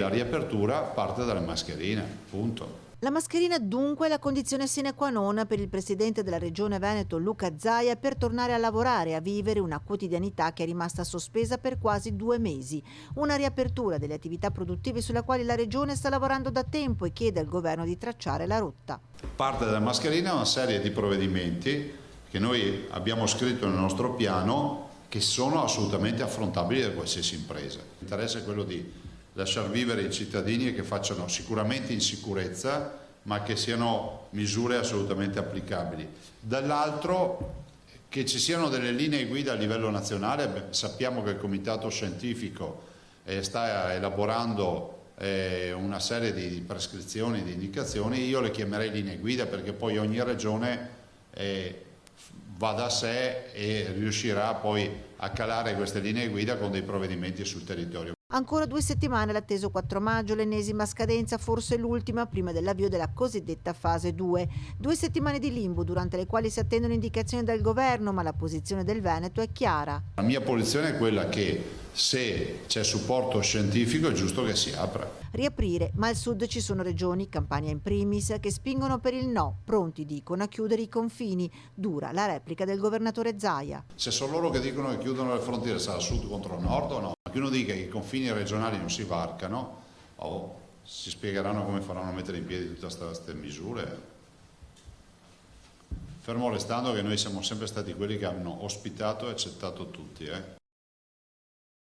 La riapertura parte dalle mascherine, punto. La mascherina dunque è la condizione sine qua non per il presidente della Regione Veneto Luca Zaia per tornare a lavorare e a vivere una quotidianità che è rimasta sospesa per quasi 2 mesi. Una riapertura delle attività produttive sulla quale la Regione sta lavorando da tempo e chiede al governo di tracciare la rotta. Parte dalla mascherina una serie di provvedimenti che noi abbiamo scritto nel nostro piano che sono assolutamente affrontabili da qualsiasi impresa. L'interesse è quello di lasciar vivere i cittadini e che facciano sicuramente in sicurezza, ma che siano misure assolutamente applicabili. Dall'altro che ci siano delle linee guida a livello nazionale. Sappiamo che il comitato scientifico sta elaborando una serie di prescrizioni, di indicazioni. Io le chiamerei linee guida perché poi ogni regione va da sé e riuscirà poi a calare queste linee guida con dei provvedimenti sul territorio. Ancora 2 settimane all'atteso 4 maggio, l'ennesima scadenza, forse l'ultima, prima dell'avvio della cosiddetta fase 2. 2 settimane di limbo durante le quali si attendono indicazioni dal governo, ma la posizione del Veneto è chiara. La mia posizione è quella che se c'è supporto scientifico è giusto che si apra. Riaprire, ma al sud ci sono regioni, Campania in primis, che spingono per il no, pronti dicono a chiudere i confini. Dura la replica del governatore Zaia. Se sono loro che dicono che chiudono le frontiere, sarà sud contro nord o no? Che uno dica che i confini regionali non si varcano, o si spiegheranno come faranno a mettere in piedi tutte queste misure. Fermo restando che noi siamo sempre stati quelli che hanno ospitato e accettato tutti.